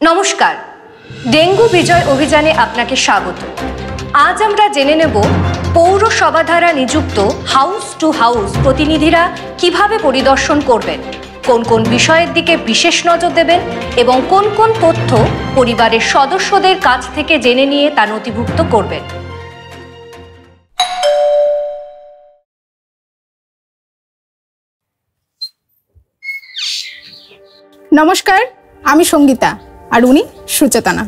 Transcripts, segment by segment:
নমস্কার, ডেঙ্গু বিজয় অভিযানে আপনাকে স্বাগত। আজ আমরা জেনে নেব পৌরসভা দ্বারা নিযুক্ত হাউস টু হাউস প্রতিনিধিরা কিভাবে পরিদর্শন করবেন, কোন কোন বিষয়ের দিকে বিশেষ নজর দেবেন এবং কোন কোন তথ্য পরিবারের সদস্যদের কাছ থেকে জেনে নিয়ে তা নথিভুক্ত করবেন। নমস্কার, আমি সঙ্গীতা আর উনি সুচেতনা।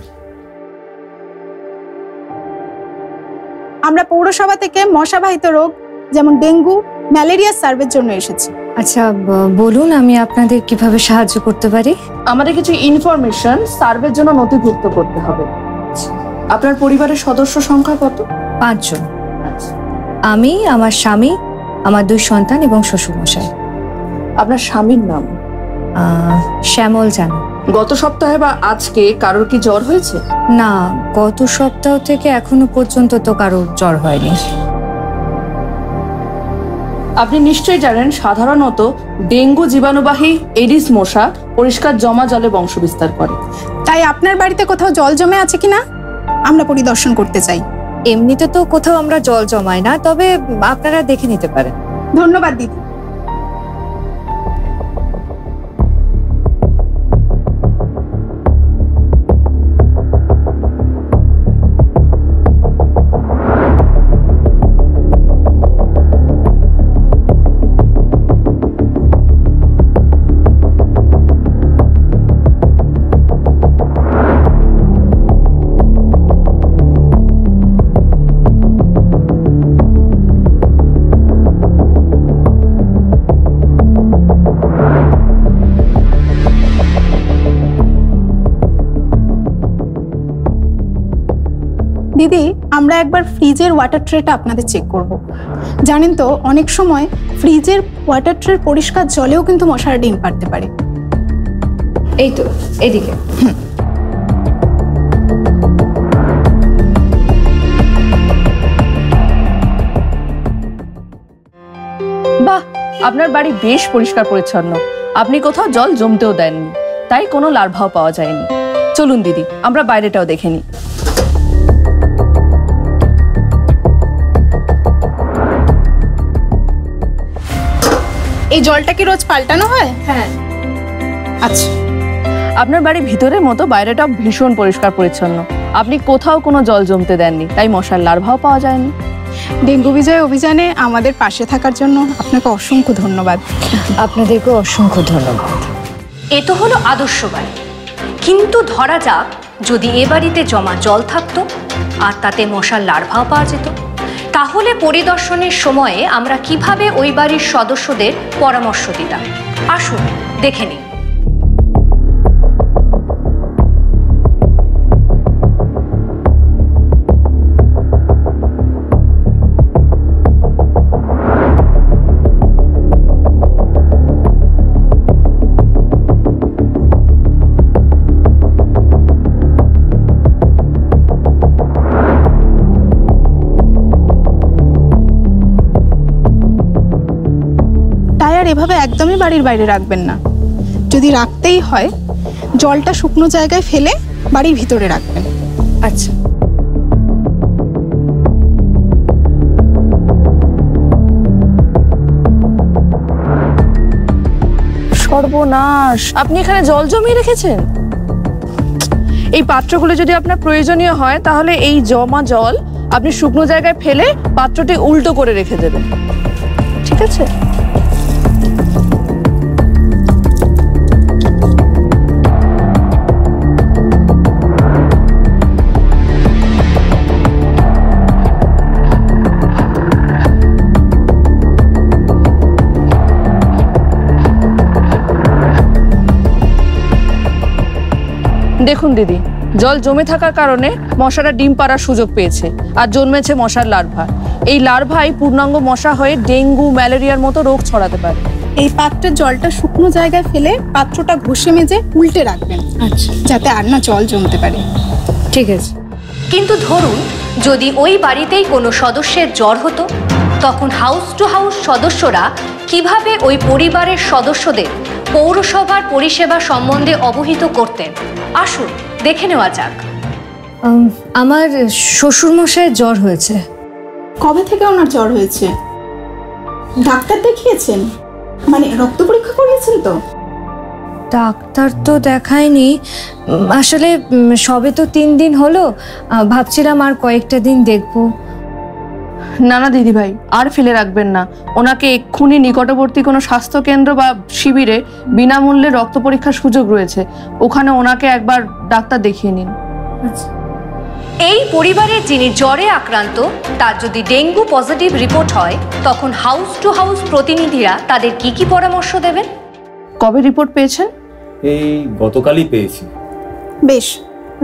আমরা পৌরসভা থেকে মশাবাহিত রোগ যেমন ডেঙ্গু, ম্যালেরিয়া সার্ভের জন্য এসেছি। আচ্ছা, বলুন আমি আপনাদের কিভাবে সাহায্য করতে পারি। আমাদের কিছু ইনফরমেশন সার্ভের জন্য নথিভুক্ত করতে হবে। আপনার পরিবারের সদস্য সংখ্যা কত? 5 জন। আমি, আমার স্বামী, আমার 2 সন্তান এবং শ্বশুরমশাই। আপনার স্বামীর নাম? শ্যামল জানা। গত সপ্তাহে বা আজকে কারোর কি জ্বর হয়েছে? না, গত সপ্তাহ থেকে এখনো পর্যন্ত তো কারোর জ্বর হয়নি। আপনি নিশ্চয়ই জানেন সাধারণত ডেঙ্গু জীবাণুবাহী এডিস মশা পরিষ্কার জমা জলে বংশবিস্তার করে। তাই আপনার বাড়িতে কোথাও জল জমে আছে কিনা আমরা পরিদর্শন করতে চাই। এমনিতে তো কোথাও আমরা জল জমাই না, তবে আপনারা দেখে নিতে পারেন। ধন্যবাদ দিদি। দিদি, আমরা একবার ফ্রিজের ওয়াটার ট্রেটা আপনাদের চেক করব। জানেন তো, অনেক সময় ফ্রিজের ওয়াটার ট্রের পরিষ্কার জলেও কিন্তু মশার ডিম পারতে পারে। এই তো এদিকে। বাহ, আপনার বাড়ি বেশ পরিষ্কার পরিচ্ছন্ন। আপনি কোথাও জল জমতেও দেননি, তাই কোনো লার্ভাও পাওয়া যায়নি। চলুন দিদি, আমরা বাইরেটাও দেখে নিই। এই জলটা কি রোজ পাল্টানো হয়? হ্যাঁ। আচ্ছা, আপনার বাড়ির ভিতরের মতো বাইরেটাও ভীষণ পরিষ্কার পরিচ্ছন্ন। আপনি কোথাও কোনো জল জমতে দেননি, তাই মশার লার্ভাও পাওয়া যায়নি। ডেঙ্গু বিজয় অভিযানে আমাদের পাশে থাকার জন্য আপনাকে অসংখ্য ধন্যবাদ। আপনাদেরকে অসংখ্য ধন্যবাদ। এ তো হলো আদর্শ বাড়ি, কিন্তু ধরা যাক যদি এ বাড়িতে জমা জল থাকতো আর তাতে মশার লার্ভাও পাওয়া যেত, তাহলে পরিদর্শনের সময়ে আমরা কিভাবে ওই বাড়ির সদস্যদের পরামর্শ দিতাম। আসুন দেখে নিই। এভাবে একদমই বাড়ির বাইরে রাখবেন না। যদি রাখতেই হয়, জলটা শুকনো জায়গায় ফেলে বাড়ির ভিতরে রাখবেন। আচ্ছা। সর্বনাশ, আপনি এখানে জল জমিয়ে রেখেছেন। এই পাত্রগুলো যদি আপনার প্রয়োজনীয় হয়, তাহলে এই জমা জল আপনি শুকনো জায়গায় ফেলে পাত্রটি উল্টো করে রেখে দেবেন, ঠিক আছে? দেখুন দিদি, জল জমে থাকার কারণে মশারা ডিম পাড়ার সুযোগ পেয়েছে আর জন্মেছে মশার লার্ভা। এই লার্ভাই পূর্ণাঙ্গ মশা হয়ে ডেঙ্গু, ম্যালেরিয়ার মতো রোগ ছড়াতে পারে। এই পাত্রের জলটা শুকনো জায়গায় ফেলে পাত্রটা ঘষে মেজে উল্টে রাখবেন। আচ্ছা, যাতে আর না জল জমতে পারে। ঠিক আছে। কিন্তু ধরুন যদি ওই বাড়িতেই কোনো সদস্যের জ্বর হতো, তখন হাউস টু হাউস সদস্যরা কিভাবে ওই পরিবারের সদস্যদের পৌরসভার পরিষেবা সম্বন্ধে অবহিত করতেন। আসুন দেখে নেওয়া যাক। আমার শ্বশুরমশাইয়ের জ্বর হয়েছে। কবে থেকে ওনার জ্বর হয়েছে? ডাক্তার দেখিয়েছেন? মানে রক্ত পরীক্ষা করিয়েছেন তো? ডাক্তার তো দেখায়নি, আসলে সবে তো 3 দিন হলো, ভাবছিলাম আর কয়েকটা দিন দেখবো। না না দিদিভাই, আর ফেলে রাখবেন না। ওনাকে এক্ষুনি নিকটবর্তী কোনো স্বাস্থ্যকেন্দ্র বা শিবিরে বিনামূল্যে রক্ত পরীক্ষার সুযোগ রয়েছে, ওখানে ওনাকে একবার ডাক্তার দেখিয়ে নিন। এই পরিবারের যিনি জ্বরে আক্রান্ত তার যদি ডেঙ্গু পজিটিভ রিপোর্ট হয়, তখন হাউস টু হাউস প্রতিনিধিরা তাদের কি কি পরামর্শ দেবেন? কবে রিপোর্ট পেয়েছেন? এই গতকালই পেয়েছি। বেশ,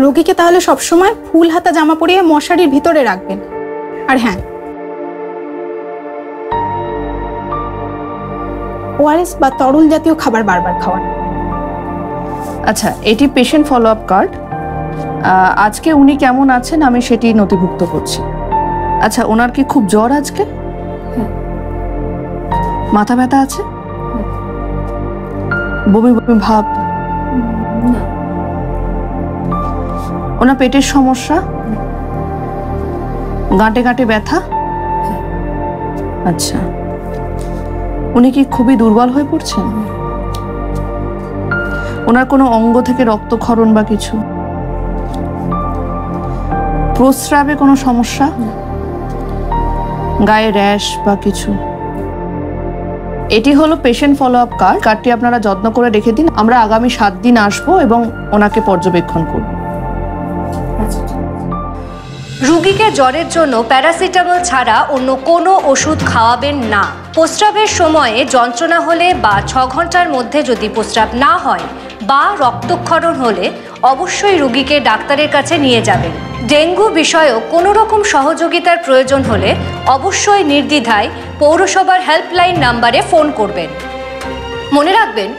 রোগীকে তাহলে সবসময় ফুল হাতা জামা পরিয়ে মশারির ভিতরে রাখবেন। আর হ্যাঁ, ওআরএস বা তরল জাতীয় খাবার বারবার খাওয়ান। আচ্ছা, এটি পেশেন্ট ফলো আপ কার্ড। আজকে উনি কেমন আছেন আমি সেটি নথিভুক্ত করছি। আচ্ছা, ওনার কি খুব জ্বর আজকে? মাথা ব্যথা আছে? বমি বমি ভাব? ওনার পেটের সমস্যা? গাঁটে গাঁটে ব্যথা? আচ্ছা, উনি কি খুবই দুর্বল হয়ে পড়ছেন? ওনার কোনো অঙ্গ থেকে রক্তক্ষরণ বা কিছু? প্রস্রাবে কোনো সমস্যা? গায়ে র্যাশ বা কিছু? এটি হলো পেশেন্ট ফলো আপ কার্ড। কার্ডটি আপনারা যত্ন করে রেখে দিন। আমরা আগামী 7 দিন আসবো এবং ওনাকে পর্যবেক্ষণ করব। রোগীকে জ্বরের জন্য প্যারাসিটামল ছাড়া অন্য কোনো ওষুধ খাওয়াবেন না। প্রস্রাবের সময়ে যন্ত্রণা হলে বা 6 ঘন্টার মধ্যে যদি প্রস্রাব না হয় বা রক্তক্ষরণ হলে অবশ্যই রোগীকে ডাক্তারের কাছে নিয়ে যাবেন। ডেঙ্গু বিষয়েও কোনো রকম সহযোগিতার প্রয়োজন হলে অবশ্যই নির্দ্বিধায় পৌরসভার হেল্পলাইন নাম্বারে ফোন করবেন। মনে রাখবেন,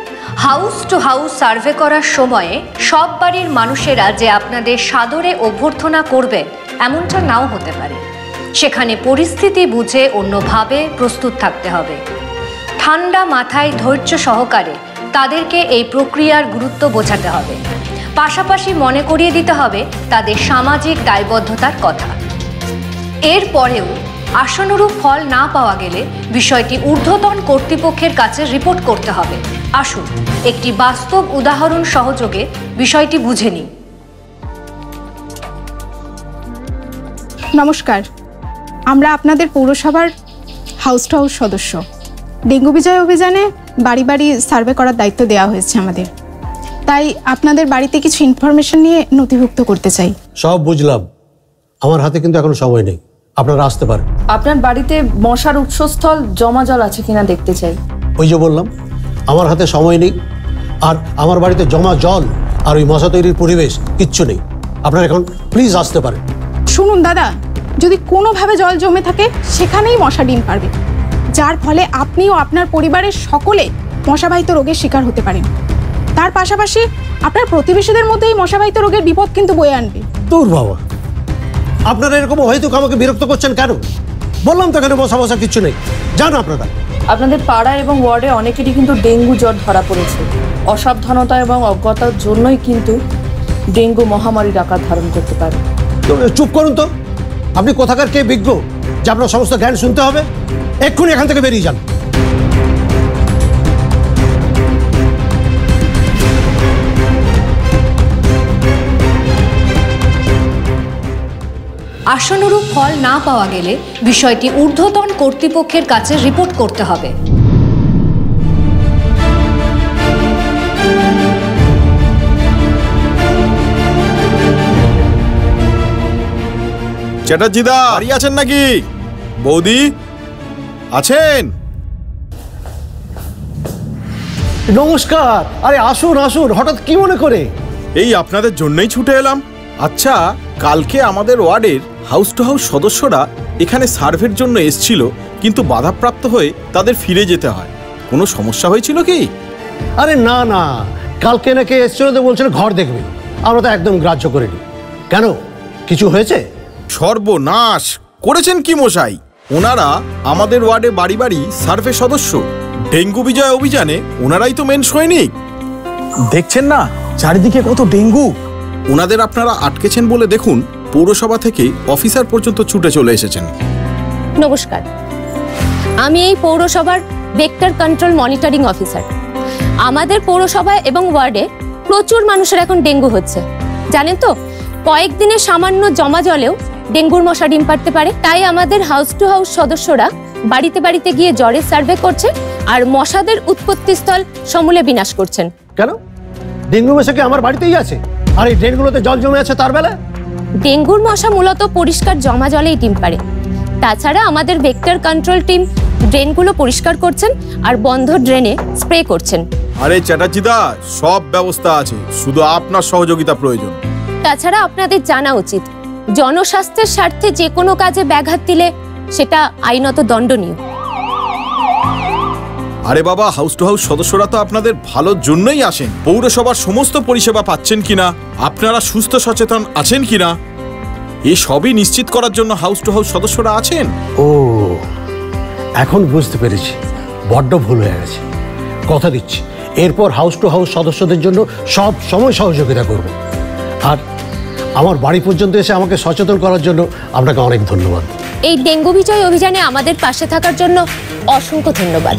হাউস টু হাউস সার্ভে করার সময়ে সব বাড়ির মানুষেরা যে আপনাদের সাদরে অভ্যর্থনা করবে এমনটা নাও হতে পারে। সেখানে পরিস্থিতি বুঝে অন্যভাবে প্রস্তুত থাকতে হবে। ঠান্ডা মাথায় ধৈর্য সহকারে তাদেরকে এই প্রক্রিয়ার গুরুত্ব বোঝাতে হবে। পাশাপাশি মনে করিয়ে দিতে হবে তাদের সামাজিক দায়বদ্ধতার কথা। এরপরেও আশানুরূপ ফল না পাওয়া গেলে বিষয়টি ঊর্ধ্বতন কর্তৃপক্ষের কাছে রিপোর্ট করতে হবে। আসুন একটি বাস্তব উদাহরণ সহযোগে বিষয়টি বুঝে নিই। নমস্কার, আমরা আপনাদের পৌরসভার হাউস টু হাউস সদস্য। ডেঙ্গু বিজয় অভিযানে বাড়ি বাড়ি সার্ভে করার দায়িত্ব দেওয়া হয়েছে আমাদের, তাই আপনাদের বাড়িতে কিছু ইনফরমেশন নিয়ে নথিভুক্ত করতে চাই। সব বুঝলাম, আমার হাতে কিন্তু এখন সময় নেই, আপনারা আসতে পারেন। আপনার বাড়িতে মশার উৎসস্থল জমা জল আছে কিনা দেখতে চাই। ওই যে বললাম, আমার হাতে সময় নেই, আর আমার বাড়িতে জমা জল আর ওই মশা তৈরির পরিবেশ কিচ্ছু নেই। আপনারা এখন প্লিজ আসতে পারেন। শুনুন দাদা, যদি কোনোভাবে জল জমে থাকে সেখানেই মশা ডিম পারবে, যার ফলে আপনি ও আপনার পরিবারের সকলে মশাবাহিত রোগের শিকার হতে পারেন। তার পাশাপাশি আপনার প্রতিবেশীদের মধ্যে এই মশাবাহিত রোগের বিপদ কিন্তু বয়ে আনবে। তোর বাবা, আপনারা এরকম হয়তো আমাকে বিরক্ত করছেন কেন? বললাম তো এখানে মশা মশা কিচ্ছু নেই, জান আপনারা। আপনাদের পাড়া এবং ওয়ার্ডে অনেকেরই কিন্তু ডেঙ্গু জ্বর ধরা পড়েছে। অসাবধানতা এবং অজ্ঞতার জন্যই কিন্তু ডেঙ্গু মহামারীর আকার ধারণ করতে পারে। চুপ করুন তো, আপনি কোথাকার কে বিজ্ঞ যে আপনার সমস্ত জ্ঞান শুনতে হবে? এক্ষুনি এখান থেকে বেরিয়ে যান। আশানুরূপ ফল না পাওয়া গেলে বিষয়টি ঊর্ধ্বতন কর্তৃপক্ষের কাছে রিপোর্ট করতে হবে। চ্যাটার্জিদা বাড়ি আছেন নাকি? বৌদি আছেন? নমস্কার। আরে আসুন আসুন, হঠাৎ কি মনে করে? এই আপনাদের জন্যই ছুটে এলাম। আচ্ছা, কালকে আমাদের ওয়ার্ডের হাউস টু হাউস সদস্যরা এখানে সার্ভের জন্য এসেছিল, কিন্তু বাধাপ্রাপ্ত হয়ে তাদের ফিরে যেতে হয়। কোনো সমস্যা হয়েছিল কি? আরে না না, কালকে নাকি এসেছিল তো বলছিল ঘর দেখবে, আমরা তো একদম গ্রাহ্য করিনি। কেন, কিছু হয়েছে? সর্বনাশ করেছেন কি মশাই! ওনারা আমাদের ওয়ার্ডে বাড়ি বাড়ি সার্ভে সদস্য, ডেঙ্গু বিজয় অভিযানে ওনারাই তো মেন সৈনিক। দেখছেন না চারিদিকে কত ডেঙ্গু। ওনাদের আপনারা আটকেছেন বলে দেখুন পৌরসভা থেকে অফিসার পর্যন্ত ছুটে চলে এসেছেন। নমস্কার, আমি এই পৌরসভার ভেক্টর কন্ট্রোল মনিটরিং অফিসার। আমাদের পৌরসভায় এবং ওয়ার্ডে প্রচুর মানুষের এখন ডেঙ্গু হচ্ছে, জানেন তো? কয়েকদিনের সামান্য জমা জলেও ডেঙ্গুর মশা ডিম পাড়তে পারে। তাই আমাদের হাউস টু হাউস সদস্যরা বাড়িতে বাড়িতে গিয়ে জ্বরের সার্ভে করছে আর মশাদের উৎপত্তিস্থল সমূলে বিনাশ করছেন। কেন? ডেঙ্গু মশা কি আমার বাড়িতেই আছে? আর এই ড্রেনগুলোতে জল জমে আছে তার বেলা? ডেঙ্গুর মশা মূলত পরিষ্কার জমা জলেই ডিম পাড়ে। তাছাড়া আমাদের ভেক্টর কন্ট্রোল টিম ড্রেনগুলো পরিষ্কার করছেন আর বন্ধ ড্রেনে স্প্রে করছেন। আরে চ্যাটার্জিদা, সব ব্যবস্থা আছে, শুধু আপনার সহযোগিতা প্রয়োজন। তাছাড়া আপনাদের জানা উচিত, জনস্বাস্থ্যের স্বার্থে যে কোনো কাজে ব্যাঘাত দিলে সেটা আইনত দণ্ডনীয়। আরে বাবা, হাউস টু হাউস সদস্যরা তো আপনাদের ভালোর জন্যই আসেন। পৌরসভার সমস্ত পরিষেবা পাচ্ছেন কিনা, আপনারা সুস্থ সচেতন আছেন কিনা, এই সবই নিশ্চিত করার জন্য হাউস টু হাউস সদস্যরা আছেন। ও, এখন বুঝতে পেরেছি, বড্ড ভুল হয়ে গেছে। কথা দিচ্ছি এরপর হাউস টু হাউস সদস্যদের জন্য সব সময় সহযোগিতা করব। আর আমার বাড়ি পর্যন্ত এসে আমাকে সচেতন করার জন্য আপনাকে অনেক ধন্যবাদ। এই ডেঙ্গু বিজয় অভিযানে আমাদের পাশে থাকার জন্য অসংখ্য ধন্যবাদ।